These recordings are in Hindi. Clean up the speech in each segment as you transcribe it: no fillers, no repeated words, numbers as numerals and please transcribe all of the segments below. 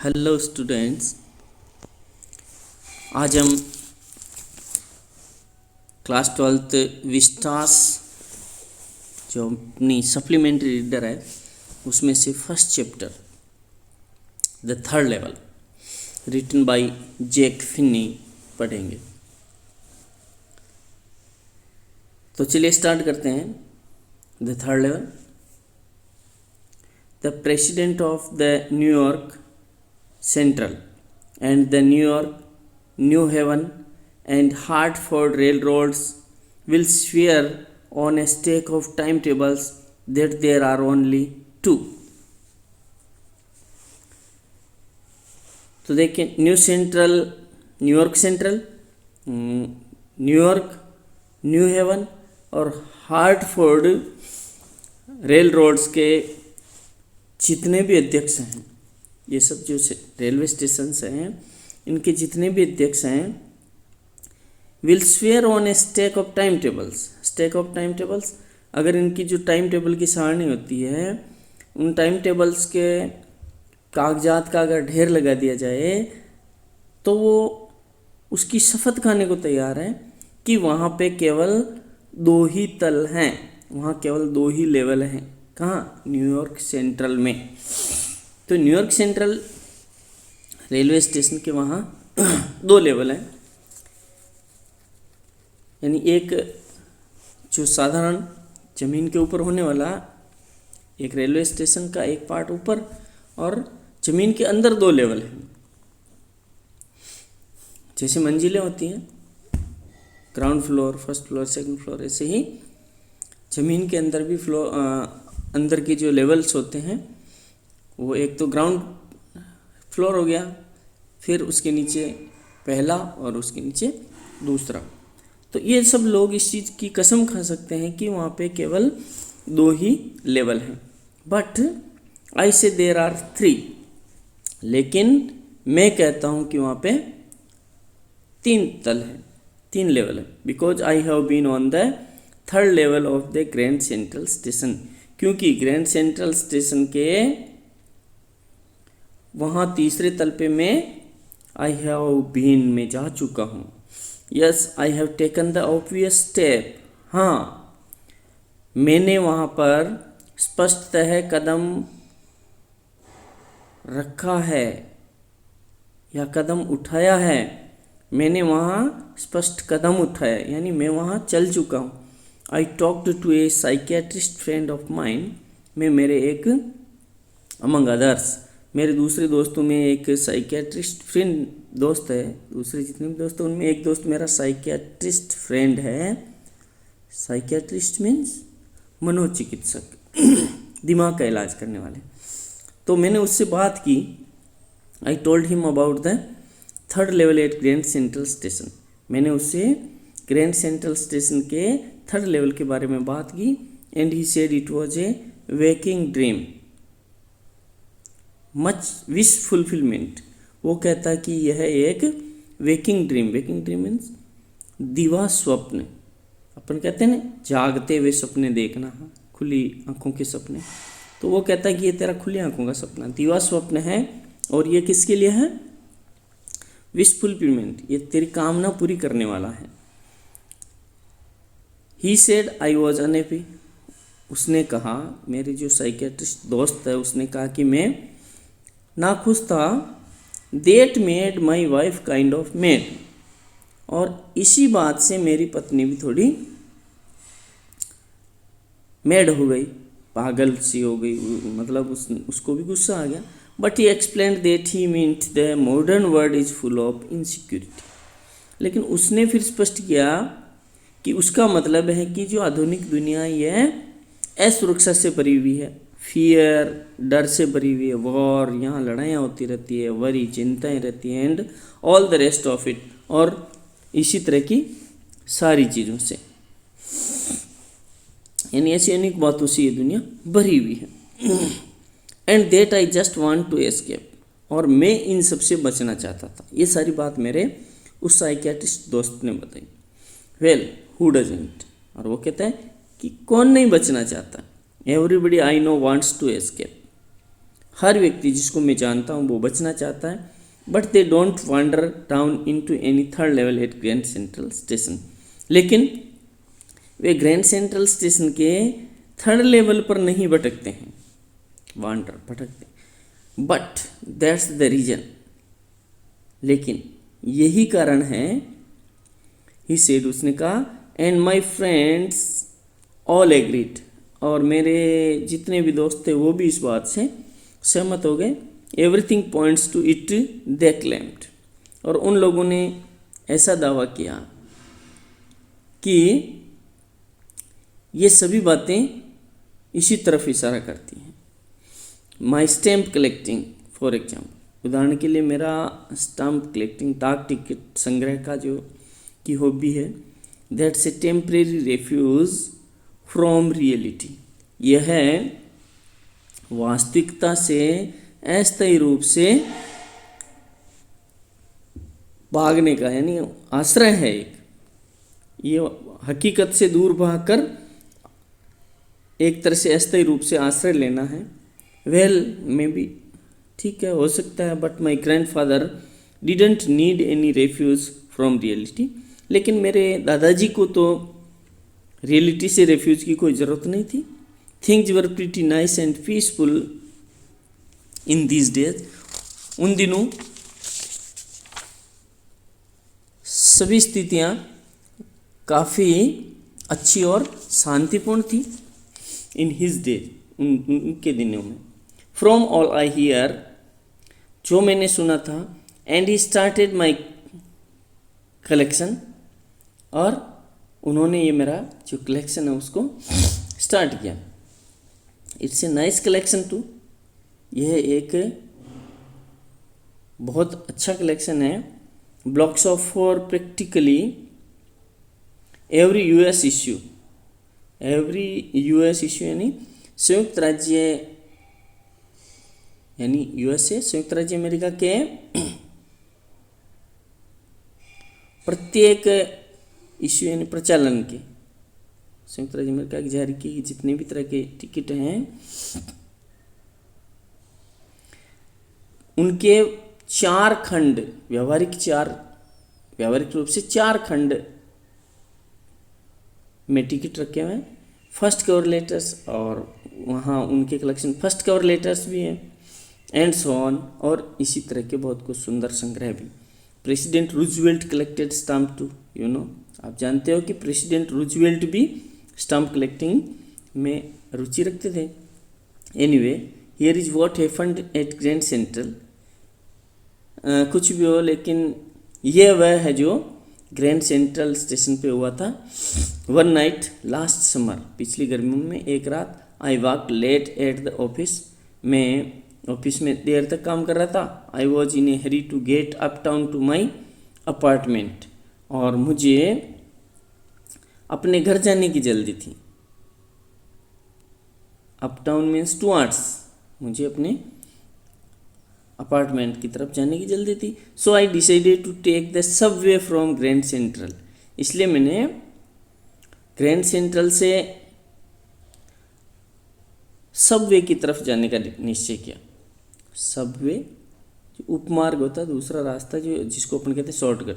हेलो स्टूडेंट्स, आज हम क्लास 12th विस्टास जो अपनी सप्लीमेंट्री रीडर है उसमें से first chapter the third level written by Jack Finney पढ़ेंगे। तो चलिए स्टार्ट करते हैं। The third level. The president of the New York Central and the New York, New Haven and Hartford railroads will swear on a stack of timetables that there are only two. तो देखिए, New York Central, New York, New Haven और हार्टफोर्ड रेल रोड्स के जितने भी अध्यक्ष हैं, ये सब जो रेलवे स्टेशन हैं इनके जितने भी अध्यक्ष हैं will swear on A stack of time tables. Stack of time tables, अगर इनकी जो टाइम टेबल की सारणी होती है उन टाइम टेबल्स के कागजात का अगर ढेर लगा दिया जाए तो वो उसकी शपथ खाने को तैयार है कि वहाँ पे केवल दो ही तल हैं, वहाँ केवल दो ही लेवल हैं। कहाँ? न्यूयॉर्क सेंट्रल में। तो न्यूयॉर्क सेंट्रल रेलवे स्टेशन के वहाँ दो लेवल हैं, यानी एक जो साधारण ज़मीन के ऊपर होने वाला एक रेलवे स्टेशन का एक पार्ट ऊपर और ज़मीन के अंदर दो लेवल हैं। जैसे मंजिलें होती हैं, ground floor, first floor, second floor, ऐसे ही ज़मीन के अंदर भी अंदर की जो लेवल्स होते हैं वो एक तो ग्राउंड फ्लोर हो गया, फिर उसके नीचे पहला और उसके नीचे दूसरा। तो ये सब लोग इस चीज़ की कसम खा सकते हैं कि वहाँ पे केवल दो ही लेवल हैं। बट आई से देर आर थ्री, लेकिन मैं कहता हूँ कि वहाँ पे तीन तल है, तीन लेवल है। Because I have been on the third level of the Grand Central Station, क्योंकि ग्रैंड सेंट्रल स्टेशन के वहाँ तीसरे तल पे मैं आई हैव बीन में जा चुका हूँ। Yes, I have taken the obvious step. हाँ, मैंने वहाँ पर स्पष्टतः कदम रखा है या कदम उठाया है। मैंने वहाँ स्पष्ट कदम उठाया, यानी मैं वहाँ चल चुका हूँ। I talked to a psychiatrist friend of mine. मैं मेरे एक अमंग अदर्स, मेरे दूसरे दोस्तों में एक साइकियाट्रिस्ट फ्रेंड दोस्त है। दूसरे जितने भी दोस्त हैं उनमें एक दोस्त मेरा साइकियाट्रिस्ट फ्रेंड है। साइकियाट्रिस्ट मीन्स मनोचिकित्सक, दिमाग का इलाज करने वाले। तो मैंने उससे बात की। I told him about the third level at Grand Central Station. मैंने उससे ग्रैंड सेंट्रल स्टेशन के थर्ड लेवल के बारे में बात की। And he said it was a waking dream much wish fulfilment. वो कहता कि यह एक waking dream, waking dream means दिवा स्वप्न। अपन कहते हैं ना जागते हुए सपने देखना, खुली आंखों के सपने। तो वो कहता है कि ये तेरा खुली आंखों का सपना दिवा स्वप्न है, और ये किसके लिए है? विश फुलफिलमेंट, ये तेरी कामना पूरी करने वाला है। He said I was unhappy. उसने कहा, मेरे जो साइकियाट्रिस्ट दोस्त है उसने कहा कि मैं नाखुश था। That made my wife kind of mad, और इसी बात से मेरी पत्नी भी थोड़ी मेड हो गई, पागल सी हो गई, मतलब उसको भी गुस्सा आ गया। But he explain that he meant the modern world is full of insecurity. लेकिन उसने फिर स्पष्ट किया कि उसका मतलब है कि जो आधुनिक दुनिया यह असुरक्षा से भरी हुई है, फियर, डर से भरी हुई है, वॉर, यहाँ लड़ाइयाँ होती रहती है, वरी, चिंताएं रहती हैं, and all the rest of it, और इसी तरह की सारी चीज़ों से, यानी ऐसी अनेक बातों से ये दुनिया भरी हुई है। And that I just want to escape, और मैं इन सब से बचना चाहता था। ये सारी बात मेरे उस साइकियाट्रिस्ट दोस्त ने बताई। वेल, हु डजंट, और वो कहता है कि कौन नहीं बचना चाहता। Everybody I know wants to escape. हर व्यक्ति जिसको मैं जानता हूँ वो बचना चाहता है, but they don't wander down into any third level at Grand Central station. लेकिन वे ग्रैंड सेंट्रल स्टेशन के थर्ड लेवल पर नहीं भटकते हैं, वांडर भटकते, बट दैट्स द रीजन, लेकिन यही कारण है, ही सेड, उसने कहा, and my friends all agreed, और मेरे जितने भी दोस्त थे वो भी इस बात से सहमत हो गए। Everything points to it, they claimed, और उन लोगों ने ऐसा दावा किया कि ये सभी बातें इसी तरफ इशारा करती हैं। माई स्टैम्प कलेक्टिंग फॉर एग्जाम्पल, उदाहरण के लिए मेरा स्टाम्प कलेक्टिंग, डाक टिकट संग्रह का जो की हॉबी है, that's a temporary refuge from reality, यह है वास्तविकता से अस्थायी रूप से भागने का, यानी आश्रय है एक, ये हकीकत से दूर भागकर एक तरह से अस्थायी रूप से आश्रय लेना है। वेल मे बी, ठीक है, हो सकता है, but my grandfather didn't need any refuge from reality, लेकिन मेरे दादाजी को तो रियलिटी से रेफ्यूज की कोई ज़रूरत नहीं थी। Things were pretty nice and peaceful in these days, उन दिनों सभी स्थितियाँ काफ़ी अच्छी और शांतिपूर्ण थी। इन हिज डेज, उनके दिनों में। फ्रॉम ऑल आई हियर, जो मैंने सुना था, and he started my collection, और उन्होंने ये मेरा जो कलेक्शन है उसको स्टार्ट किया। It's a nice collection too, यह एक बहुत अच्छा कलेक्शन है। Blocks of four practically every US issue, every US issue यानी संयुक्त राज्य, यानी यूएसए संयुक्त राज्य अमेरिका के प्रत्येक इश्यू यानी प्रचालन के, संयुक्त राज्य अमेरिका की जारी की जितने भी तरह के टिकट हैं उनके 4 खंड, व्यावहारिक रूप से 4 खंड में टिकट रखे हुए हैं। फर्स्ट कवर लेटर्स, और वहाँ उनके कलेक्शन फर्स्ट कवर लेटर्स भी हैं, एंड सो ऑन, और इसी तरह के बहुत कुछ सुंदर संग्रह भी। President Roosevelt collected stamp too, you know, आप जानते हो कि प्रेसिडेंट रूजवेल्ट भी स्टाम्प कलेक्टिंग में रुचि रखते थे। Anyway, here is what happened at Grand Central, कुछ भी हो, लेकिन ये वह है जो ग्रैंड सेंट्रल स्टेशन पे हुआ था। वन नाइट लास्ट समर, पिछली गर्मियों में एक रात, I walk late at the office, मैं ऑफिस में देर तक काम कर रहा था। I was in a hurry to get uptown to my apartment, और मुझे अपने घर जाने की जल्दी थी। अप टाउन मीन्स टुवर्ड्स, मुझे अपने अपार्टमेंट की तरफ जाने की जल्दी थी। So I decided to take the subway from Grand Central, इसलिए मैंने ग्रैंड सेंट्रल से सबवे की तरफ जाने का निश्चय किया। सबवे जो उपमार्ग होता है, दूसरा रास्ता जो जिसको अपन कहते हैं shortcut,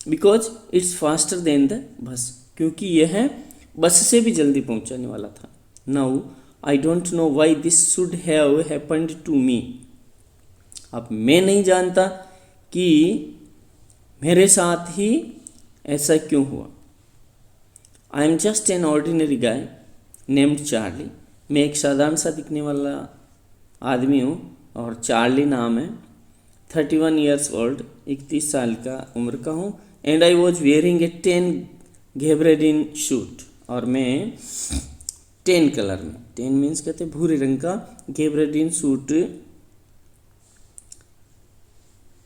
because it's faster than the bus, क्योंकि यह बस से भी जल्दी पहुंचाने वाला था। Now I don't know why this should have happened to me, अब मैं नहीं जानता कि मेरे साथ ही ऐसा क्यों हुआ। I am just an ordinary guy named Charlie, मैं एक साधारण सा दिखने वाला आदमी हूँ और चार्ली नाम है। 31 ईयर्स ओल्ड, 31 साल का उम्र का हूँ। And I was wearing a 10 gabardine suit, और मैं 10 कलर में, 10 मीन्स कहते भूरे रंग का घेब्रेडिन सूट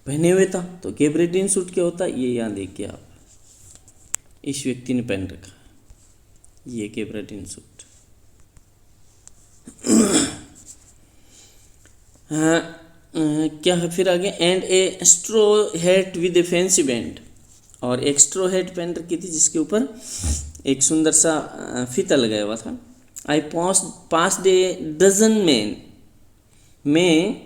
पहने हुए था। तो घेब्रेडिन सूट क्या होता है ये यहाँ देखिए आप, इस व्यक्ति ने पहन रखा ये घेब्रेडिन सूट। क्या है फिर आगे, and a straw hat with a fancy band, और एक स्ट्रो हैट पहन रखी थी जिसके ऊपर एक सुंदर सा फीता लगाया हुआ था। I passed a dozen men, मैं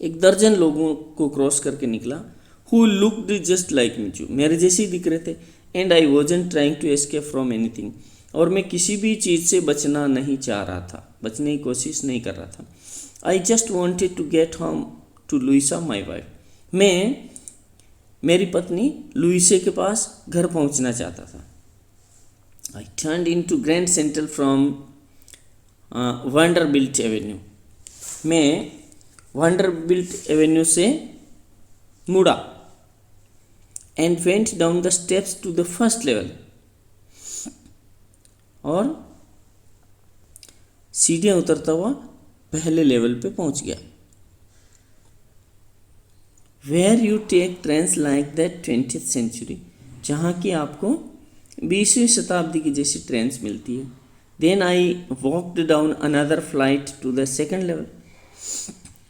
एक दर्जन लोगों को क्रॉस करके निकला, who looked just like me, जो मेरे जैसे ही दिख रहे थे, and I wasn't trying to escape from anything, और मैं किसी भी चीज़ से बचना नहीं चाह रहा था, बचने की कोशिश नहीं कर रहा था। I just wanted to get home to Louisa my wife, मैं मेरी पत्नी लुइसे के पास घर पहुंचना चाहता था। I turned into Grand Central from Vanderbilt Avenue, मैं वंडरबिल्ट एवेन्यू से मुड़ा, and went down the steps to the first level, और सीढ़ियाँ उतरता हुआ पहले लेवल पे पहुंच गया। Where you take trains like that 20th century, जहाँ की आपको 20वीं शताब्दी की जैसी ट्रेन्स मिलती है। Then I walked down another flight to the second level,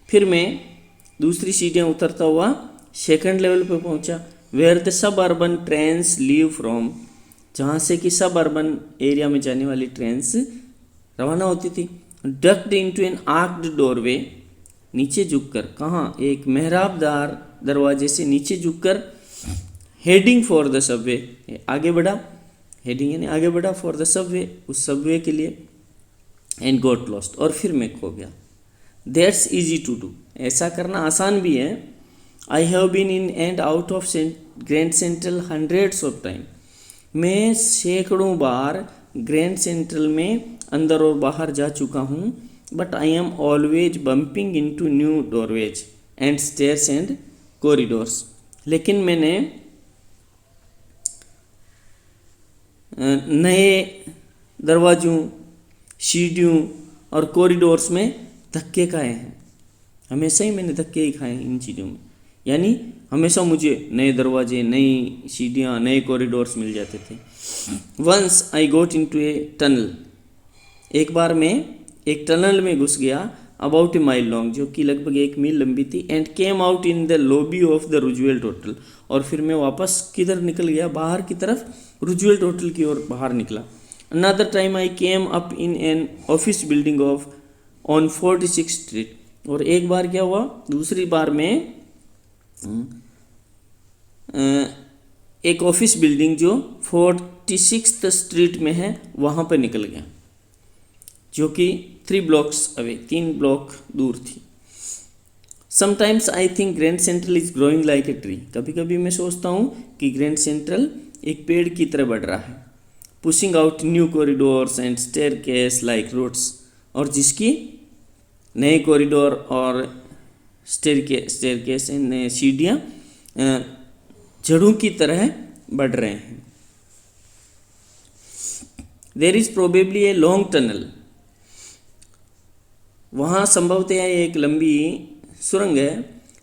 फिर मैं दूसरी सीढ़ियाँ उतरता हुआ सेकंड लेवल पे पहुंचा। Where the suburban trains leave from, जहाँ से कि सब अर्बन एरिया में जाने वाली ट्रेन्स रवाना होती थी। डक्ड इनटू एन आर्क्ड डोरवे, नीचे झुककर, कहाँ, एक मेहराबदार दरवाजे से नीचे झुककर, हेडिंग फॉर द सबवे, आगे बढ़ा, हेडिंग यानी आगे बढ़ा, फॉर द सबवे, उस सबवे के लिए, एंड गॉट लॉस्ट, और फिर मैं खो गया। दैट्स ईजी टू डू, ऐसा करना आसान भी है। I have been in and out of Grand Central hundreds of time, मैं सैकड़ों बार ग्रैंड सेंट्रल में अंदर और बाहर जा चुका हूँ। But I am always bumping into new doorways and stairs and corridors, लेकिन मैंने नए दरवाजों, सीढ़ियों और कॉरिडोर्स में धक्के खाए हैं। हमेशा ही मैंने धक्के ही खाए हैं इन चीज़ों में, यानी हमेशा मुझे नए दरवाजे, नई सीढ़ियाँ, नए कॉरिडोर्स मिल जाते थे। Once I got into a tunnel, एक बार मैं एक टनल में घुस गया, अबाउट ए माइल लॉन्ग, जो कि लगभग 1 मील लंबी थी, and came out in the lobby of the Roosevelt hotel, और फिर मैं वापस किधर निकल गया, बाहर की तरफ, रूजवेल्ट होटल की ओर बाहर निकला। Another time I came up in an office building of on 46 street, और एक बार क्या हुआ, दूसरी बार में एक ऑफिस बिल्डिंग जो 46th स्ट्रीट में है वहाँ पे निकल गया, जो कि 3 ब्लॉक्स अवे, 3 ब्लॉक दूर थी। Sometimes I think grand central is growing like a tree, कभी कभी मैं सोचता हूँ कि ग्रैंड सेंट्रल एक पेड़ की तरह बढ़ रहा है। Pushing out new corridors and staircase like roads, और जिसकी नए कॉरिडोर और स्टेयरकेस एंड सीढ़ियाँ जड़ों की तरह बढ़ रहे हैं। There is probably a long tunnel, वहाँ संभवतः एक लंबी सुरंग है।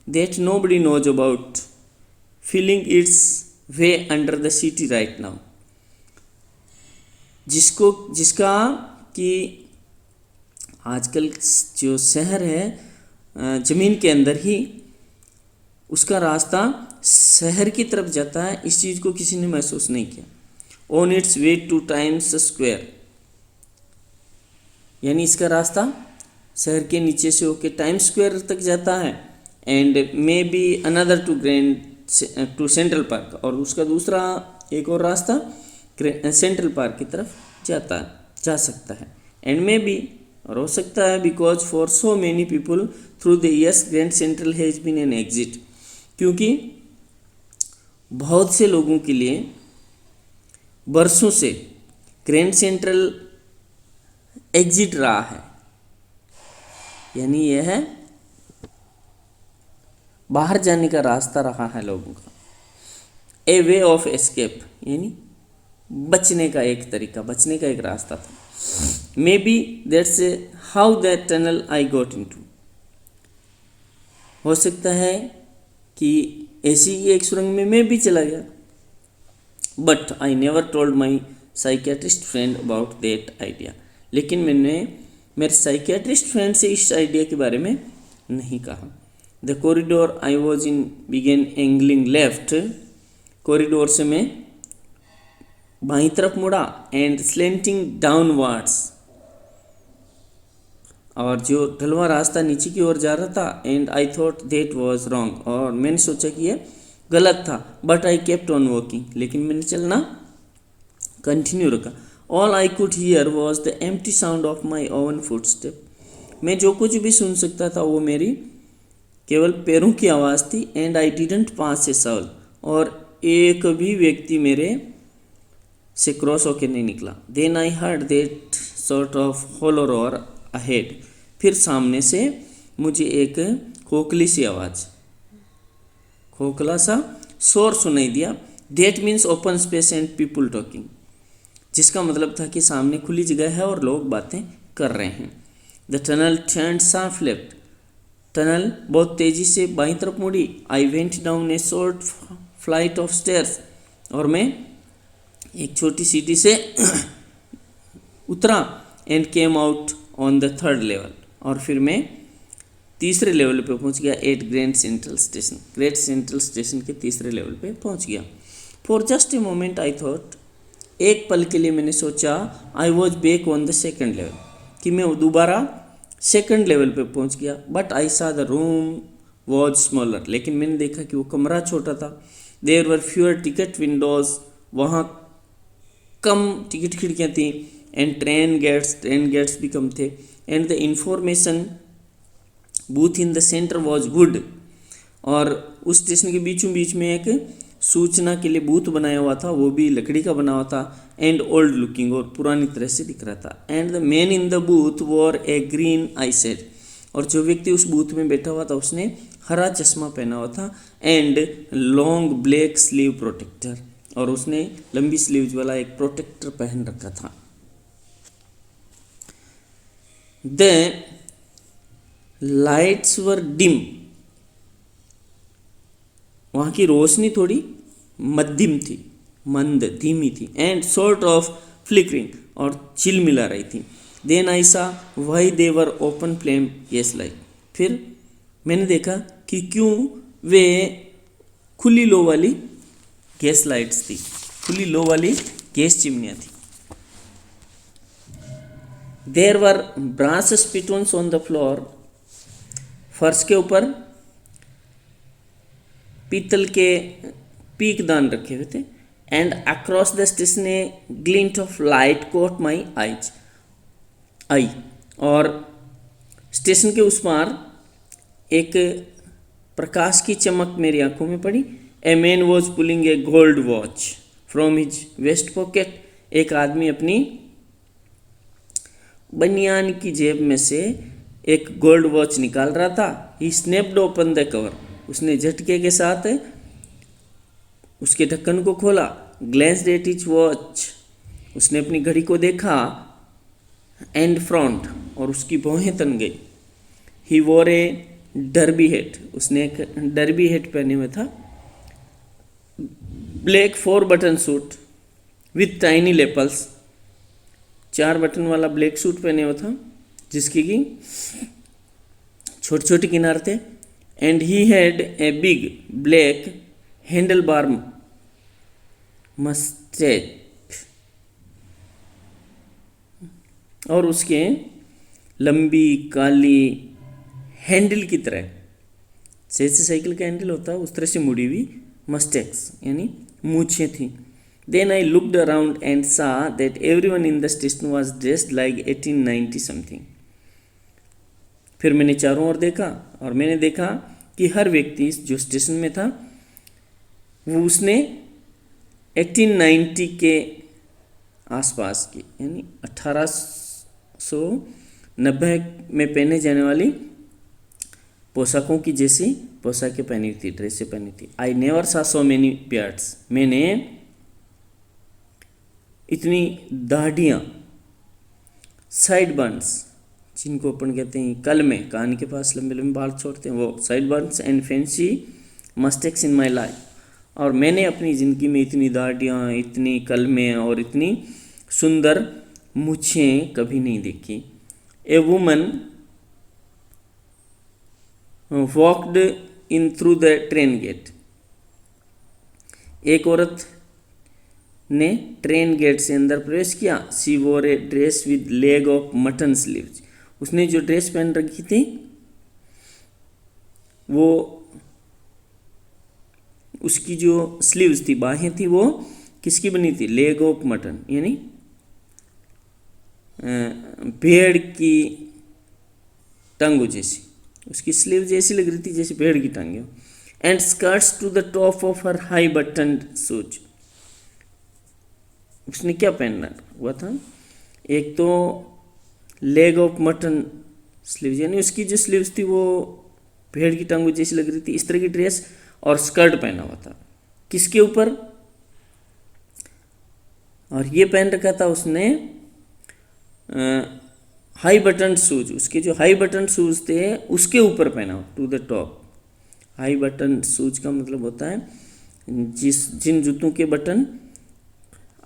That nobody knows about, feeling its way under the city right now, जिसका कि आजकल जो शहर है ज़मीन के अंदर ही उसका रास्ता शहर की तरफ जाता है, इस चीज़ को किसी ने महसूस नहीं किया। On it's way two times square, यानी इसका रास्ता शहर के नीचे से होकर टाइम्स स्क्वायर तक जाता है, and maybe another to Central Park, और उसका दूसरा एक और रास्ता सेंट्रल पार्क की तरफ जा सकता है। एंड मे बी, और हो सकता है, because for so many people through the years Grand Central has been an exit, क्योंकि बहुत से लोगों के लिए बरसों से ग्रैंड सेंट्रल एग्जिट रहा है, यानी यह बाहर जाने का रास्ता रहा है लोगों का। ए वे ऑफ एस्केप, यानी बचने का एक तरीका, बचने का एक रास्ता था। May be that's how that tunnel I got into, हो सकता है कि ऐसी ही एक सुरंग में मैं भी चला गया। But I never told my psychiatrist friend about that idea, लेकिन मैंने मेरे साइकेट्रिस्ट फ्रेंड से इस आइडिया के बारे में नहीं कहा। The corridor I was in began angling left, corridor से मैं बाईं तरफ मुड़ा, एंड स्लेंटिंग डाउनवर्ड्स, और जो ढलवा रास्ता नीचे की ओर जा रहा था, and I thought that was wrong, और मैंने सोचा कि ये गलत था, but I kept on walking, लेकिन मैंने चलना कंटिन्यू रखा। All I could hear was the empty sound of my oven footstep, मैं जो कुछ भी सुन सकता था वो मेरी केवल पैरों की आवाज़ थी। And I didn't pass a soul, और एक भी व्यक्ति मेरे से क्रॉस होकर नहीं निकला। Then I heard that sort of hollow roar ahead, फिर सामने से मुझे एक खोखली सी आवाज़, खोखला सा शोर सुनाई दिया। That means open space and people talking, जिसका मतलब था कि सामने खुली जगह है और लोग बातें कर रहे हैं। The tunnel turned sharp left, tunnel बहुत तेज़ी से बाईं तरफ मुड़ी। I went down a short flight of stairs, और मैं एक छोटी सीढ़ी से उतरा। And came out on the third level, और फिर मैं तीसरे लेवल पे पहुंच गया। At Grand Central Station, Great Central station के तीसरे लेवल पे पहुंच गया। For just a moment I thought, एक पल के लिए मैंने सोचा, I was back on the second level, कि मैं दोबारा सेकंड लेवल पे पहुंच गया। बट आई सा द रूम वॉज स्मॉलर, लेकिन मैंने देखा कि वो कमरा छोटा था। There were fewer ticket windows, वहाँ कम टिकट खिड़कियाँ थी। एंड ट्रेन गेट्स भी कम थे। And the information booth in the centre was would, और उस स्टेशन के बीचों बीच में एक सूचना के लिए बूथ बनाया हुआ था, वो भी लकड़ी का बना हुआ था। एंड ओल्ड लुकिंग, और पुरानी तरह से दिख रहा था। And the man in the booth war A green I said, और जो व्यक्ति उस बूथ में बैठा हुआ था उसने हरा चश्मा पहना हुआ था। And long black sleeve protector, और उसने लंबी स्लीव्स वाला एक प्रोटेक्टर पहन रखा था। द लाइट्स वर डिम, वहाँ की रोशनी थोड़ी मध्यम थी, मंद धीमी थी। एंड सॉर्ट ऑफ फ्लिकरिंग, और चिलमिला रही थी। देन आई सा why they were open flame gas light, फिर मैंने देखा कि क्यों वे खुली लो वाली गैस लाइट्स थी, खुली लो वाली गैस चिमनियाँ थी। देर वर ब्रास स्पिटोन्स ऑन द फ्लोर, फर्श के ऊपर पीतल के पीक दान रखे हुए थे। And across the station a glint of light caught my eye, और स्टेशन के उस पार एक प्रकाश की चमक मेरी आंखों में पड़ी। A man was pulling a gold watch from his vest pocket, एक आदमी अपनी बनियान की जेब में से एक गोल्ड वॉच निकाल रहा था। ही स्नैप्ड ओपन द कवर, उसने झटके के साथ उसके ढक्कन को खोला। ग्लैंस्ड एट हिज वॉच, उसने अपनी घड़ी को देखा। एंड फ्रंट, और उसकी भौहें तन गई। He wore a derby hat, उसने एक डर्बी हेट पहने हुए था। Black 4 button suit with tiny lapels, 4 button वाला ब्लैक सूट पहने हुआ था जिसकी की छोटे छोटे किनार थे। And he had a big black handlebar moustache, और उसके लंबी काली हैंडल की तरह, जैसे साइकिल का हैंडल होता है उस तरह से मुड़ी हुई मस्टेक्स यानी मूछें थी। Then I looked around and saw that everyone in the station was dressed like 1890 something. फिर मैंने चारों ओर देखा और मैंने देखा कि हर व्यक्ति जो स्टेशन में था वो उसने 1890 के आसपास की यानी 1890 में पहने जाने वाली पोशाकों की जैसी पोशाकें पहनी थी, ड्रेसें पहनी थी। आई नेवर सा सो मैनी बियर्ड्स, मैंने इतनी दाढ़ियाँ, साइड बर्न्स जिनको अपन कहते हैं कल में कान के पास लंबे लंबे बाल छोड़ते हैं, वो sideburns and fancy moustaches in my life, और मैंने अपनी ज़िंदगी में इतनी दाढ़ियाँ, इतनी कलमें और इतनी सुंदर मूछें कभी नहीं देखी। A woman walked in through the train gate, एक औरत ने ट्रेन गेट से अंदर प्रवेश किया। सी वोर a dress with leg of mutton sleeves, उसने जो ड्रेस पहन रखी थी वो, उसकी जो स्लीव्स थी, बाहें थी, वो किसकी बनी थी? लेग ऑफ मटन, यानी भेड़ की टांगों जैसी। उसकी स्लीव जैसी लग रही थी जैसे भेड़ की टांगे हो। And skirts to the top of her high button shoes. उसने क्या पहनना हुआ था? एक तो लेग ऑफ मटन स्लीव्स, यानी उसकी जो स्लीव्स थी वो भेड़ की टांगों जैसी लग रही थी, इस तरह की ड्रेस, और स्कर्ट पहना हुआ था। किसके ऊपर? और ये पहन रखा था उसने हाई बटन शूज। उसके जो हाई बटन शूज थे उसके ऊपर पहना हो, to the top. High button shoes का मतलब होता है जिन जूतों के बटन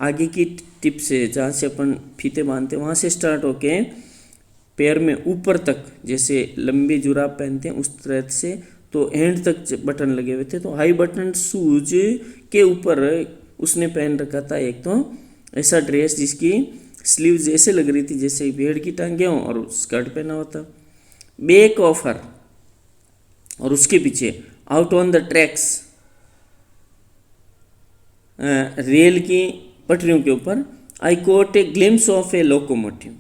आगे की टिप से, जहाँ से अपन फीते बांधते हैं वहाँ से स्टार्ट होके पैर में ऊपर तक, जैसे लंबी जुराब पहनते हैं उस तरह से, तो एंड तक बटन लगे हुए थे। तो हाई बटन शूज के ऊपर उसने पहन रखा था एक तो ऐसा ड्रेस जिसकी स्लीव्स ऐसे लग रही थी जैसे भेड़ की टांगे हों, और स्कर्ट पहना हुआ था। बैक ऑफ हर, और उसके पीछे out on the tracks, rail की पटरियों के ऊपर, I cot a glimpse of A locomotive.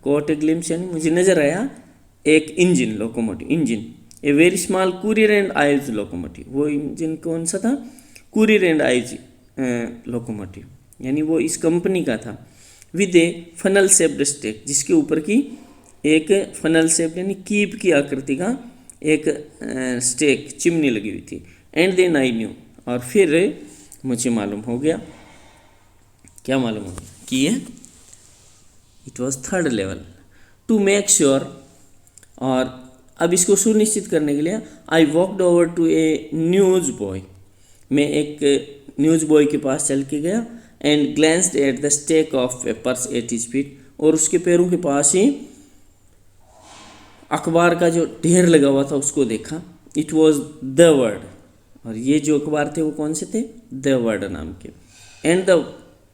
Cot a glimpse यानी मुझे नजर आया एक engine, locomotive engine. A very small courier and eyes locomotive. वो इंजन कौन सा था? कुरियर एंड आइज लोकोमोटिव, यानी वो इस कंपनी का था। With a funnel shaped stack, जिसके ऊपर की एक फनल शेप यानी कीप की आकृति का एक स्टेक, चिमनी लगी हुई थी। एंड देन आई न्यू, और फिर मुझे मालूम हो गया। क्या मालूम हो गया? कि ये it was third level. To make sure, और अब इसको सुनिश्चित करने के लिए I walked over to a newsboy. मैं एक न्यूज़ बॉय के पास चल के गया। And glanced at the stack of papers at his feet, और उसके पैरों के पास ही अखबार का जो ढेर लगा हुआ था उसको देखा। इट वॉज द वर्ड, और ये जो अखबार थे वो कौन से थे? द वर्ड नाम के। And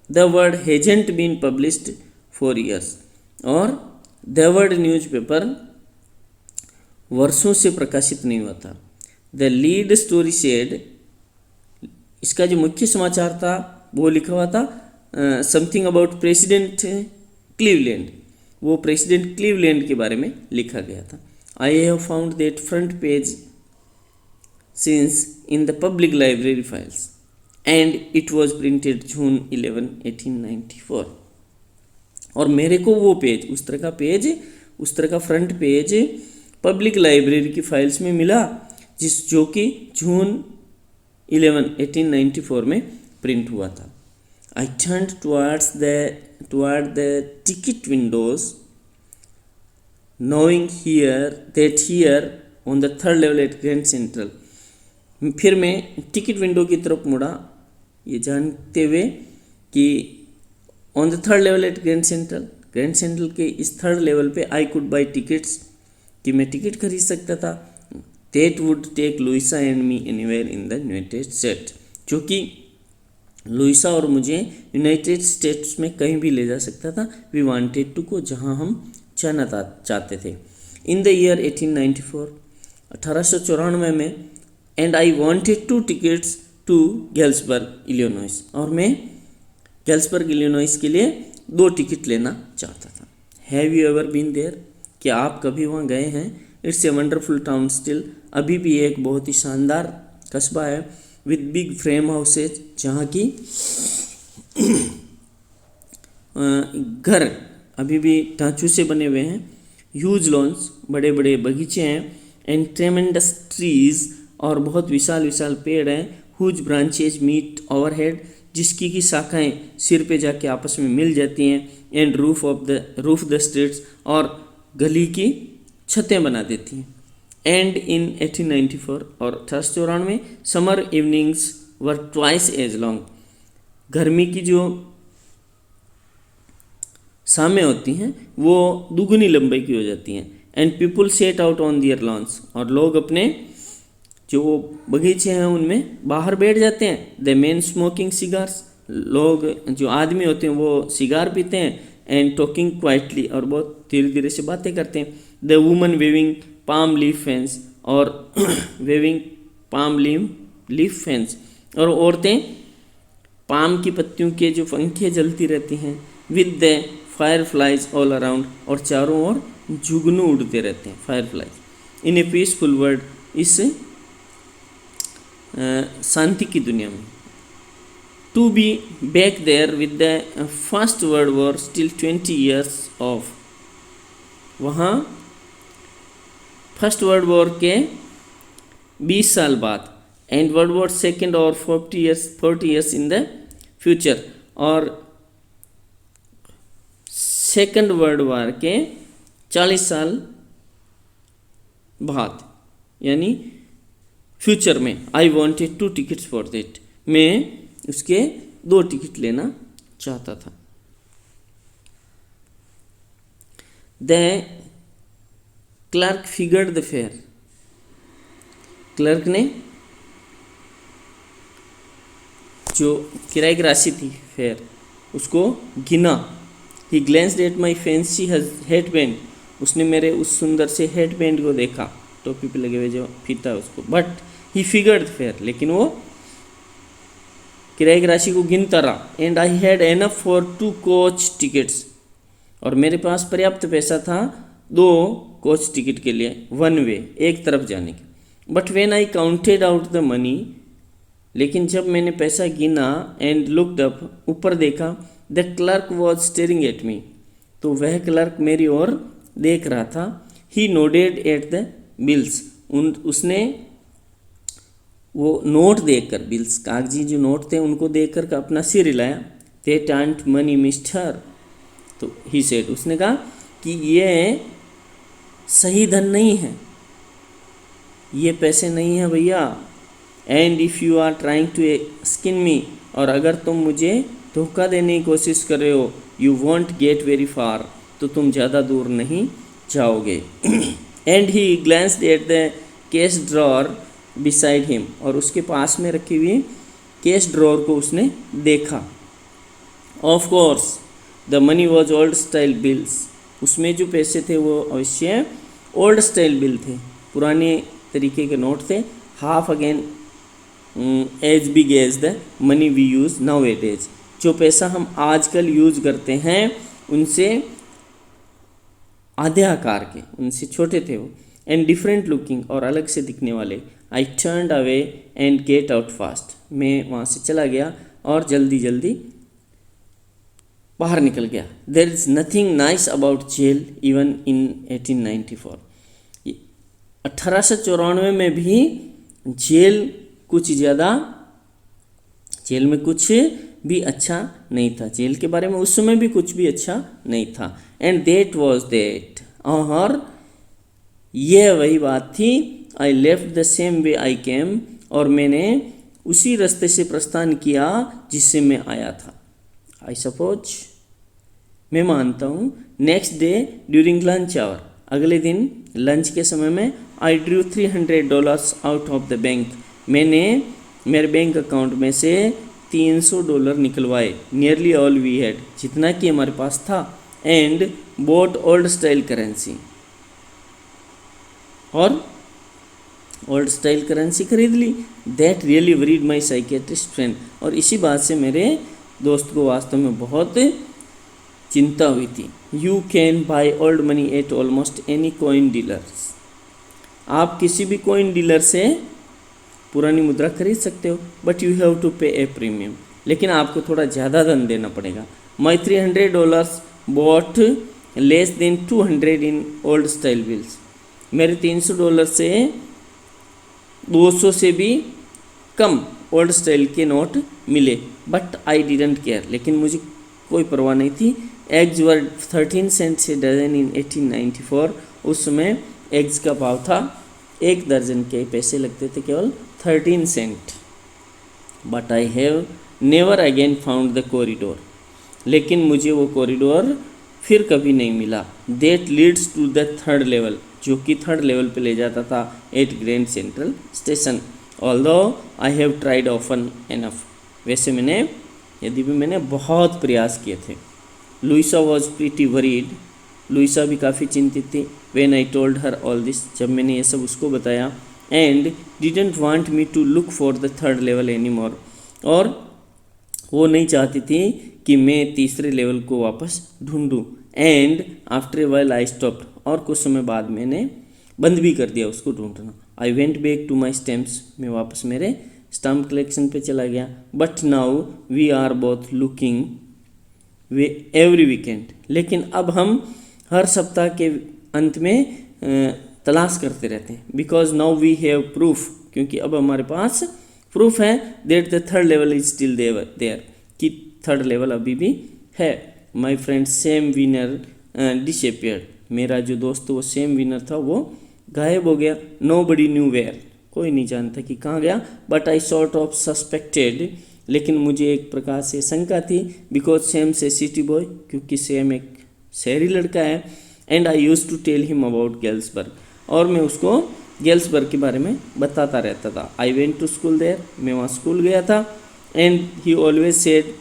the World hasn't been published for years, और द वर्ड न्यूज़पेपर वर्षों से प्रकाशित नहीं हुआ था। द लीड स्टोरी सेड, इसका जो मुख्य समाचार था वो लिखा हुआ था समथिंग अबाउट प्रेसिडेंट क्लीवलैंड। वो प्रेसिडेंट क्लीवलैंड के बारे में लिखा गया था। I have found that front page since in the public library files, and it was printed June 11, 1894। और मेरे को वो पेज, उस तरह का फ्रंट पेज पब्लिक लाइब्रेरी की फाइल्स में मिला, जो कि जून 11, 1894 में प्रिंट हुआ था। I turned toward the ticket windows, knowing here on the third level at Grand Central. फिर मैं टिकट विंडो की तरफ मुड़ा, ये जानते हुए कि on the third level at Grand Central के इस थर्ड लेवल पे आई कुड बाई टिकट्स, कि मैं टिकट खरीद सकता था। That would take Louisa and me anywhere in the United States, जो कि लुइसा और मुझे यूनाइटेड स्टेट्स में कहीं भी ले जा सकता था। वी वांटेड टू को, जहां हम जाना चाहते थे। इन द ईयर 1894, 1894 में, and I wanted 2 tickets to Galesburg Illinois, और मैं गैल्सबर्ग इलिनॉइस के लिए 2 टिकट लेना चाहता था। Have you ever been there? क्या आप कभी वहाँ गए हैं? It's a wonderful town still, अभी भी एक बहुत ही शानदार कस्बा है। विद बिग फ्रेम हाउसेज, जहाँ की घर अभी भी ढांचों से बने हुए हैं। ह्यूज लॉन्स, बड़े बड़े बगीचे हैं। एंड ट्रेमेंडस ट्रीज, और बहुत विशाल विशाल पेड़ हैं। हुज ब्रांचेज मीट ओवरहेड, जिसकी की शाखाएं सिर पे जाके आपस में मिल जाती हैं। एंड रूफ द स्ट्रीट्स, और गली की छतें बना देती हैं। एंड इन 1894, और 1894 में, समर इवनिंग्स वर ट्वाइस एज लॉन्ग। गर्मी की जो शामें होती हैं वो दुगनी लंबाई की हो जाती हैं। And people set out on their lawns, और लोग अपने जो बगीचे हैं उनमें बाहर बैठ जाते हैं। द मेन स्मोकिंग सिगार्स, लोग जो आदमी होते हैं वो सिगार पीते हैं। एंड टॉकिंग क्वाइटली, और बहुत धीरे धीरे से बातें करते हैं। The women waving palm leaf fans, और वेविंग पाम लीफ फैंस, और औरतें पाम की पत्तियों के जो पंखे जलती रहती हैं। With the fireflies all around, और चारों ओर जुगनू उड़ते रहते हैं fireflies. In a peaceful world, इस शांति की दुनिया में। To be back there with the First World War still 20 years off, वहाँ फर्स्ट वर्ल्ड वॉर के 20 साल बाद, एंड वर्ल्ड वॉर सेकेंड और 40 years इन द फ्यूचर, और सेकेंड वर्ल्ड वॉर के 40 साल बाद, यानी फ्यूचर में। I wanted 2 tickets for that, मैं उसके 2 टिकट लेना चाहता था। The clerk figured the fare, clerk ने जो किराए की राशि थी फेयर, उसको गिना। He glanced at my fancy headband, उसने मेरे उस सुंदर से हेड बैंड को देखा, टोपी पे लगे हुए जो फीता है उसको। बट ही फिगर्ड फेयर, लेकिन वो किराए की राशि को गिनता रहा। And I had enough for 2 coach tickets, और मेरे पास पर्याप्त पैसा था 2 कोच टिकट के लिए, 1 way, एक तरफ जाने के। But when I counted out the money, लेकिन जब मैंने पैसा गिना, एंड लुक्ड अप, ऊपर देखा, the clerk was staring at me, तो वह क्लर्क मेरी ओर देख रहा था। ही नोडेड एट द बिल्स, उसने वो नोट देखकर, बिल्स कागजी जो नोट थे उनको देखकर अपना सिर हिलाया। दे टांट मनी मिस्टर, तो ही सेड, उसने कहा कि ये सही धन नहीं है, ये पैसे नहीं है भैया। And if you are trying to skin me, और अगर तुम मुझे धोखा देने की कोशिश कर रहे हो, you won't get very far, तो तुम ज़्यादा दूर नहीं जाओगे। And he glanced at the cash drawer beside him, और उसके पास में रखी हुई केस ड्रॉर को उसने देखा। Of course the money was old style bills, उसमें जो पैसे थे वो अवश्य ओल्ड स्टाइल बिल थे, पुराने तरीके के नोट थे। Half again as big as the money we use nowadays, जो पैसा हम आजकल यूज़ करते हैं उनसे आधे आकार के, उनसे छोटे थे वो। एंड डिफरेंट लुकिंग, और अलग से दिखने वाले। I turned away and get out fast, मैं वहाँ से चला गया और जल्दी जल्दी बाहर निकल गया। There is nothing nice about jail even in 1894, 1894 में भी जेल कुछ ज़्यादा, जेल में कुछ भी अच्छा नहीं था, जेल के बारे में उस समय भी कुछ भी अच्छा नहीं था। एंड देट वॉज देट, और यह वही बात थी। I left the same way I came, और मैंने उसी रास्ते से प्रस्थान किया जिससे मैं आया था। आई सपोज, मैं मानता हूँ। Next day during lunch hour, अगले दिन लंच के समय में, I drew $300 out of the bank, मैंने मेरे बैंक अकाउंट में से $300 निकलवाए। नियरली ऑल वी हैड, जितना कि हमारे पास था। And bought old style currency, और ओल्ड स्टाइल करेंसी खरीद ली। That really worried my psychiatrist friend, और इसी बात से मेरे दोस्त को वास्तव में बहुत चिंता हुई थी। You can buy old money at almost any coin dealers, आप किसी भी कॉइन डीलर से पुरानी मुद्रा खरीद सकते हो। बट यू हैव टू पे ए प्रीमियम, लेकिन आपको थोड़ा ज़्यादा धन देना पड़ेगा। My $300 bought less than 200 in old style bills, मेरे $300 से 200 से भी कम ओल्ड स्टाइल के नोट मिले। बट आई डिडंट केयर, लेकिन मुझे कोई परवाह नहीं थी। एग्स वर 13 सेंट से डजन इन 1894, उस समय एग्स का भाव था, एक दर्जन के पैसे लगते थे केवल 13 cent. But I have never again found the corridor, लेकिन मुझे वो कॉरिडोर फिर कभी नहीं मिला। That leads to the third level, जो कि थर्ड लेवल पे ले जाता था at Grand Central Station. Although I have tried often enough, वैसे मैंने, यदि भी मैंने बहुत प्रयास किए थे। Louisa was pretty worried, Louisa भी काफ़ी चिंतित थी। When I told her all this, जब मैंने ये सब उसको बताया। And didn't want me to look for the third level any more, और वो नहीं चाहती थी कि मैं तीसरे लेवल को वापस ढूंढूं। And after a while I stopped, और कुछ समय बाद मैंने बंद भी कर दिया उसको ढूंढना। I went back to my stamps, मैं वापस मेरे स्टैम्प कलेक्शन पे चला गया। But now we are both looking every weekend, लेकिन अब हम हर सप्ताह के अंत में तलाश करते रहते हैं। Because now we have proof, क्योंकि अब हमारे पास प्रूफ है that the third level is still there, कि थर्ड लेवल अभी भी है। My friend Sam Weiner disappeared, मेरा जो दोस्त वो सेम विनर था वो गायब हो गया। नो बडी न्यू वेयर, कोई नहीं जानता कि कहाँ गया। But I sort of suspected, लेकिन मुझे एक प्रकार से शंका थी। बिकॉज सेम से सिटी बॉय, क्योंकि सेम एक शहरी लड़का है। And I use to tell him about Galesburg, और मैं उसको गेल्सबर्ग के बारे में बताता रहता था। I went to school there, मैं वहाँ स्कूल गया था। एंड ही ऑलवेज सेड,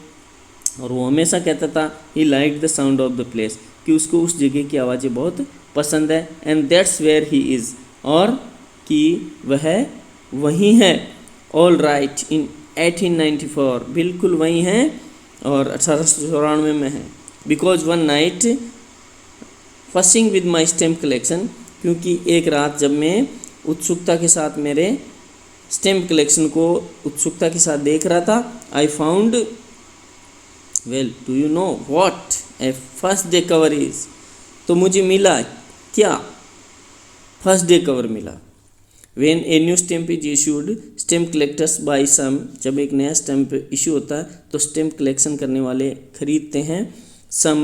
और वो हमेशा कहता था, he like the sound of the place, कि उसको उस जगह की आवाज़ें बहुत पसंद है। And that's where he is, और कि वह वहीं है। ऑल राइट, इन 1894, बिल्कुल वहीं है, और 1894 में है। Because one night fussing with my stamp collection, क्योंकि एक रात जब मैं उत्सुकता के साथ मेरे स्टैम्प कलेक्शन को उत्सुकता के साथ देख रहा था। I found, well do you know what a first day cover is, तो मुझे मिला क्या, फर्स्ट डे कवर मिला। When a new stamp is issued, stamp collectors buy some, जब एक नया स्टैम्प इशू होता है तो स्टैम्प कलेक्शन करने वाले खरीदते हैं। Some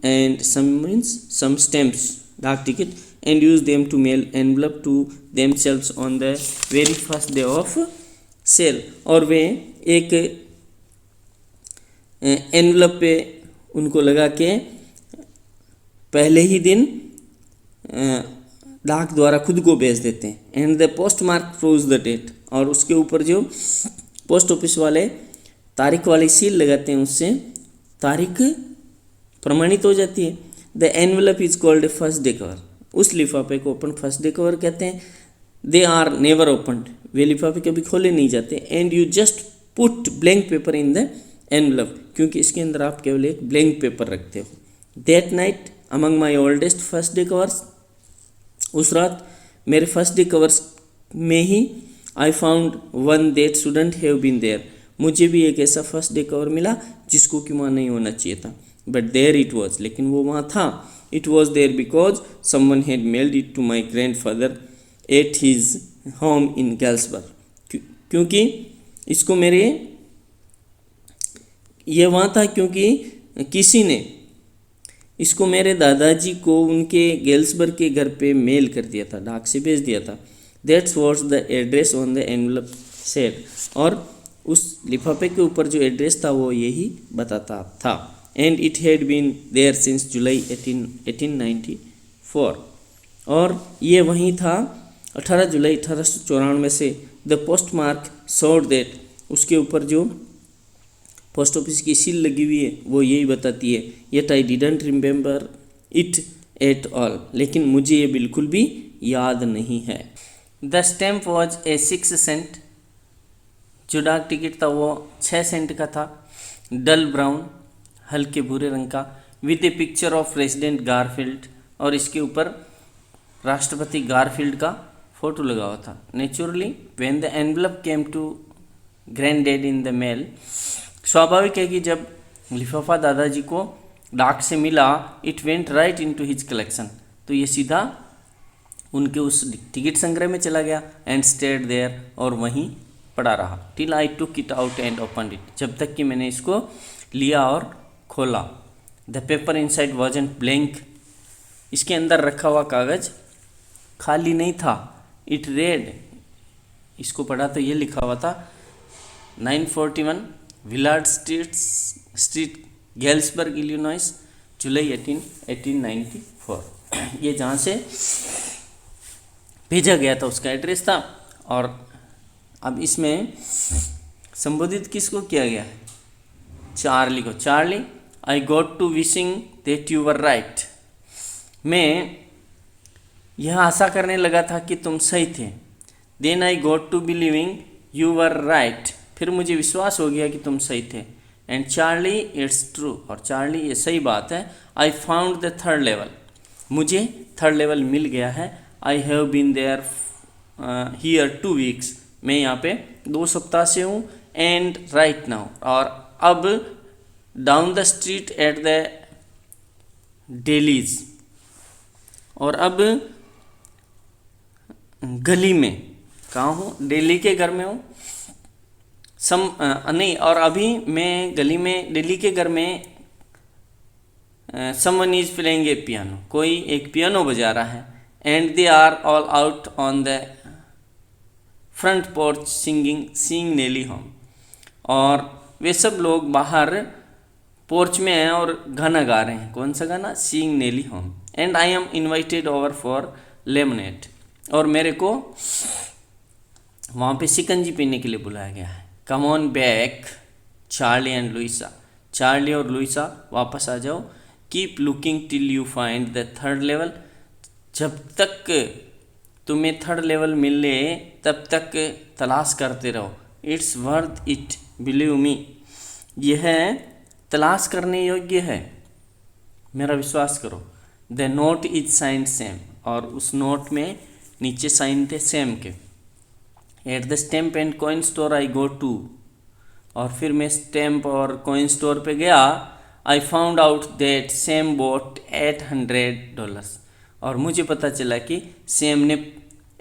and some means some stamps, डाक टिकट, and use them to mail envelope to themselves on the very first day of sale, और वे एक एनवलप पे उनको लगा के पहले ही दिन डाक द्वारा खुद को भेज देते हैं। And the postmark proves the date, और उसके ऊपर जो पोस्ट ऑफिस वाले तारीख वाली सील लगाते हैं उससे तारीख प्रमाणित हो जाती है। The envelope is called a first day cover, उस लिफाफे को ओपन फर्स्ट डे कवर कहते हैं। दे आर नेवर ओपनड, वे लिफाफे कभी खोले नहीं जाते। And you just put blank paper in the envelope, क्योंकि इसके अंदर आप केवल एक ब्लैंक पेपर रखते हो। That night among my oldest first day covers, उस रात मेरे फर्स्ट डे कवर्स में ही I found one that shouldn't have been there, मुझे भी एक ऐसा फर्स्ट डे कवर मिला जिसको कि वहाँ नहीं होना चाहिए था। बट देयर इट वॉज, लेकिन वो वहाँ था। It was there because someone had mailed it to my grandfather at his home in Galesburg, क्योंकि इसको मेरे ये वहाँ था क्योंकि किसी ने इसको मेरे दादाजी को उनके गेल्सबर्ग के घर पे मेल कर दिया था, डाक से भेज दिया था। That's was the address on the envelope said, और उस लिफाफे के ऊपर जो एड्रेस था वो यही बताता था। And it had been there since July 1894, और ये वहीं था 18 जुलाई 1894 से। The postmark showed that, उसके ऊपर जो पोस्ट ऑफिस की सील लगी हुई है वो यही बताती है। Yet I didn't remember it at all, लेकिन मुझे ये बिल्कुल भी याद नहीं है। The stamp was a 6 cent, जो डाक टिकट था वो 6 सेंट का था। डल ब्राउन, हल्के भूरे रंग का। With A picture of president Garfield, और इसके ऊपर राष्ट्रपति गारफील्ड का फोटो लगा हुआ था। Naturally when the envelope came to granddad in the mail, स्वाभाविक है कि जब लिफाफा दादाजी को डाक से मिला, it went right into his collection, तो ये सीधा उनके उस टिकट संग्रह में चला गया। एंड स्टेड देयर, और वहीं पड़ा रहा। Till I took it out and opened it, जब तक कि मैंने इसको लिया और खोला। The paper inside wasn't blank, इसके अंदर रखा हुआ कागज खाली नहीं था। इट रेड, इसको पढ़ा तो ये लिखा हुआ था 941 विलार्ड स्ट्रीट गेल्सबर्ग इलिनॉइस, जुलाई 1894। ये जहाँ से भेजा गया था उसका एड्रेस था। और अब इसमें संबोधित किसको किया गया है? चार्ली को। Charlie, I got to wishing that you were right. मैं यह आशा करने लगा था कि तुम सही थे। Then I got to believing you were right. फिर मुझे विश्वास हो गया कि तुम सही थे। एंड चार्ली इट्स ट्रू, और चार्ली ये सही बात है। I found the third level, मुझे थर्ड लेवल मिल गया है। I have been there here 2 weeks, मैं यहाँ पे 2 सप्ताह से हूँ। एंड राइट नाउ, और अब down the street at the dailies, और अब गली में, कहाँ हूँ, दिल्ली के घर में हूँ। नहीं, और अभी मैं गली में, दिल्ली के घर में someone is playing a piano, कोई एक पियानो बजा रहा है। And they are all out on the front porch singing Nellie home, और वे सब लोग बाहर पोर्च में हैं और गाना गा रहे हैं। कौन सा गाना? Sing Nellie home. And I am invited over for lemonade, और मेरे को वहाँ पे शिकंजी पीने के लिए बुलाया गया है। Come on back Charlie and Louisa, Charlie और लुइसा वापस आ जाओ। Keep looking till you find the third level, जब तक तुम्हें थर्ड लेवल मिले तब तक तलाश करते रहो। It's worth it, believe me, यह तलाश करने योग्य है, मेरा विश्वास करो। The note is sign Sam, और उस नोट में नीचे साइन थे सेम के। At the stamp and coin store I go to, और फिर मैं स्टैम्प और कॉइन स्टोर पे गया। I found out that Sam bought $800, और मुझे पता चला कि सेम ने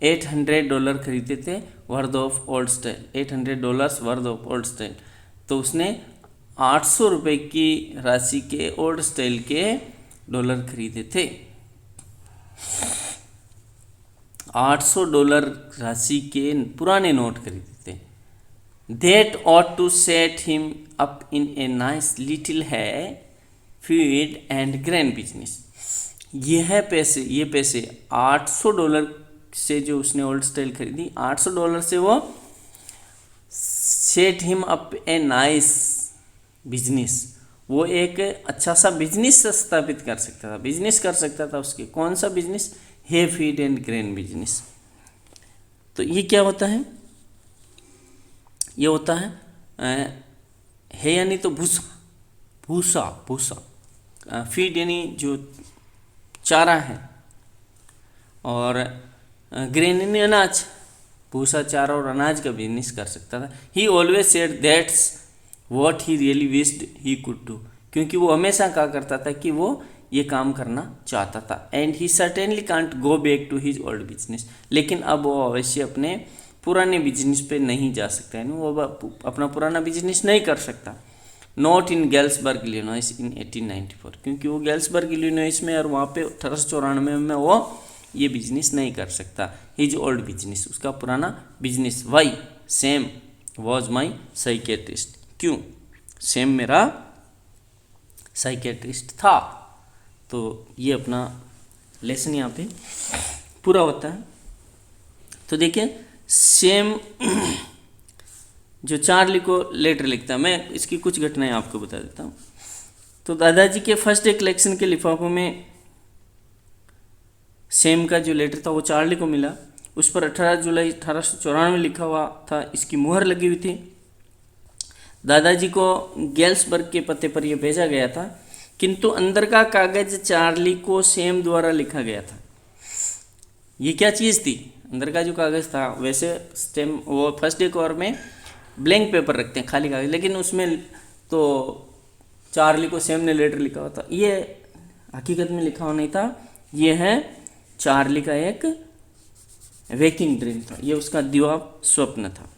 $800 खरीदे थे, worth of old style, $800 worth of old style. तो उसने 800 रुपये की राशि के ओल्ड स्टाइल के डॉलर खरीदे थे। $800 राशि के पुराने नोट खरीदे थे। That ought to set him up in a nice little hay feed and grain business। ये पैसे $800 से जो उसने ओल्ड स्टाइल खरीदी, $800 से वो set him up a nice business, वो एक अच्छा सा बिजनेस स्थापित कर सकता था, बिजनेस कर सकता था उसके। कौन सा business? He feed and grain business. तो ये क्या होता है? ये होता है है यानी तो भूसा, भूसा भूसा, फीड यानी जो चारा है, और ग्रेन यानी अनाज, भूसा, चारा और अनाज का बिजनेस कर सकता था। ही always said that's what he really wished he could do, क्योंकि वो हमेशा कहा करता था कि वो ये काम करना चाहता था। And he certainly can't go back to his old business, लेकिन अब वो अवश्य अपने पुराने बिजनेस पे नहीं जा सकता है, वो अपना पुराना बिजनेस नहीं कर सकता। नॉट इन गैल्सबर्ग इलिनॉइस इन 1894, क्योंकि वो गैल्सबर्ग इलिनॉइस में और वहाँ पे 1894 में वो ये बिजनेस नहीं कर सकता। हिज ओल्ड बिजनेस, उसका पुराना business. Why? Sam was my psychiatrist, क्यों? सेम मेरा साइकेट्रिस्ट था। तो ये अपना लेसन यहाँ पे पूरा होता है। तो देखिए, सेम जो चार्ली को लेटर लिखता है, मैं इसकी कुछ घटनाएं आपको बता देता हूँ। तो दादाजी के फर्स्ट डे कलेक्शन के लिफाफों में सेम का जो लेटर था वो चार्ली को मिला। उस पर 18 जुलाई 1894 लिखा हुआ था, इसकी मुहर लगी हुई थी। दादाजी को गैल्सबर्ग के पते पर यह भेजा गया था, किंतु अंदर का कागज चार्ली को सेम द्वारा लिखा गया था। ये क्या चीज़ थी? अंदर का जो कागज़ था, वैसे स्टेम वो फर्स्ट डे कवर में ब्लैंक पेपर रखते हैं, खाली कागज, लेकिन उसमें तो चार्ली को सेम ने लेटर लिखा हुआ था। ये हकीकत में लिखा हुआ नहीं था, ये है चार्ली का एक वेकिंग ड्रीम था, ये उसका दिवा स्वप्न था।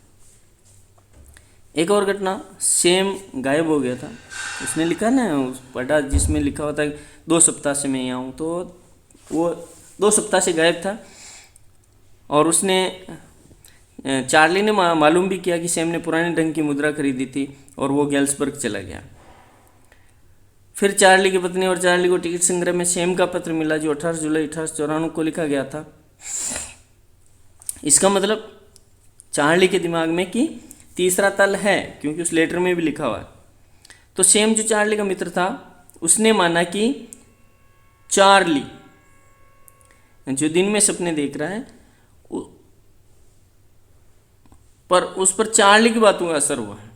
एक और घटना, सेम गायब हो गया था। उसने लिखा ना उस पढ़ा जिसमें लिखा हुआ था 2 सप्ताह से मैं यहाँ हूँ, तो वो 2 सप्ताह से गायब था। और उसने चार्ली ने मालूम भी किया कि सेम ने पुराने ढंग की मुद्रा खरीदी थी और वो गैल्सबर्ग चला गया। फिर चार्ली की पत्नी और चार्ली को टिकट संग्रह में सेम का पत्र मिला जो 18 जुलाई 1894 को लिखा गया था। इसका मतलब चार्ली के दिमाग में कि तीसरा तल है, क्योंकि उस लेटर में भी लिखा हुआ है। तो सेम जो चार्ली का मित्र था उसने माना कि चार्ली जो दिन में सपने देख रहा है पर उस पर चार्ली की बातों का असर हुआ है,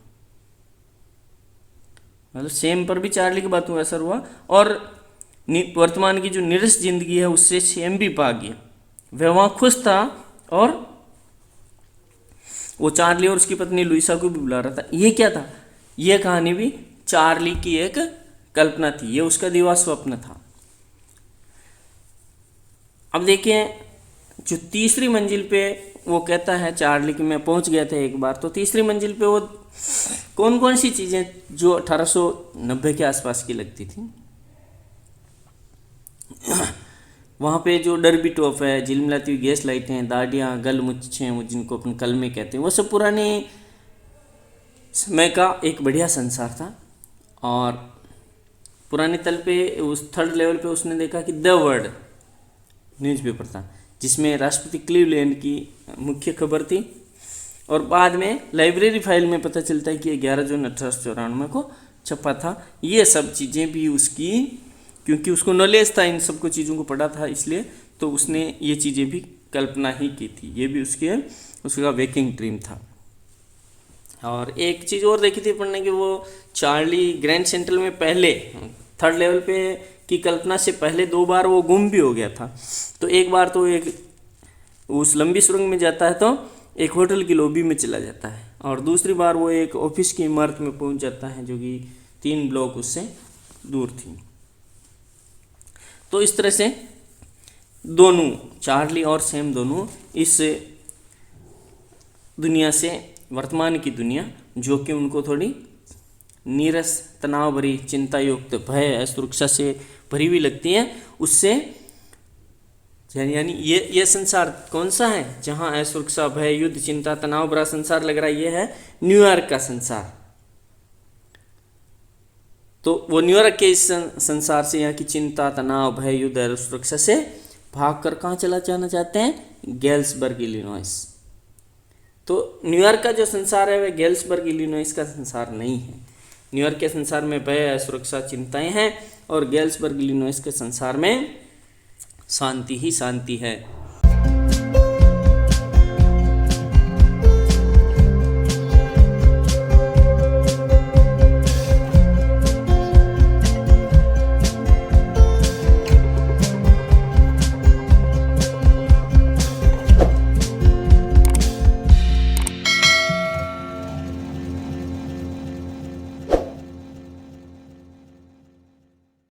मतलब सेम पर भी चार्ली की बातों का असर हुआ, और वर्तमान की जो निरस जिंदगी है उससे सेम भी भाग गया। वह वहाँ खुश था और वो चार्ली और उसकी पत्नी लुइसा को भी बुला रहा था। ये क्या था? ये कहानी भी चार्ली की एक कल्पना थी, ये उसका दिवा स्वप्न था। अब देखिए जो तीसरी मंजिल पे वो कहता है चार्ली कि मैं पहुंच गया था एक बार, तो तीसरी मंजिल पे वो कौन कौन सी चीज़ें जो 1890 के आसपास की लगती थी, वहाँ पे जो डरबी टॉप है, झिलमिलाती हुई गैस लाइटें हैं, दाढ़ियाँ, गल मुच्छें, वो जिनको अपन कलमे कहते हैं, वो सब पुराने समय का एक बढ़िया संसार था। और पुराने तल पे उस थर्ड लेवल पे उसने देखा कि द वर्ड न्यूज़पेपर था जिसमें राष्ट्रपति क्लीवलैंड की मुख्य खबर थी, और बाद में लाइब्रेरी फाइल में पता चलता है कि 11 जून 1894 को छपा था। ये सब चीज़ें भी उसकी, क्योंकि उसको नॉलेज था इन सबको चीज़ों को पढ़ा था, इसलिए तो उसने ये चीज़ें भी कल्पना ही की थी। ये भी उसका वेकिंग ड्रीम था। और एक चीज़ और देखी थी पढ़ने की, वो चार्ली ग्रैंड सेंट्रल में पहले थर्ड लेवल पे की कल्पना से पहले 2 बार वो गुम भी हो गया था। तो एक बार तो एक उस लंबी सुरंग में जाता है तो एक होटल की लॉबी में चला जाता है, और दूसरी बार वो एक ऑफिस की इमारत में पहुंच जाता है जो कि 3 ब्लॉक उससे दूर थी। तो इस तरह से दोनों चार्ली और सैम दोनों इस दुनिया से, वर्तमान की दुनिया जो कि उनको थोड़ी नीरस, तनाव भरी, चिंता युक्त, भय, असुरक्षा से भरी हुई लगती है, उससे यानी ये संसार कौन सा है जहाँ असुरक्षा, भय, युद्ध, चिंता, तनाव भरा संसार लग रहा है, ये है न्यूयॉर्क का संसार। तो वो न्यूयॉर्क के इस संसार से, यहाँ की चिंता, तनाव, भय, युद्ध और सुरक्षा से भाग कर कहाँ चला जाना चाहते हैं? गैल्सबर्ग इलिनॉइस। तो न्यूयॉर्क का जो संसार है वह गैल्सबर्ग इलिनॉइस का संसार नहीं है। न्यूयॉर्क के संसार में भय, सुरक्षा, चिंताएं हैं, और गैल्सबर्ग इलिनॉइस के संसार में शांति ही शांति है।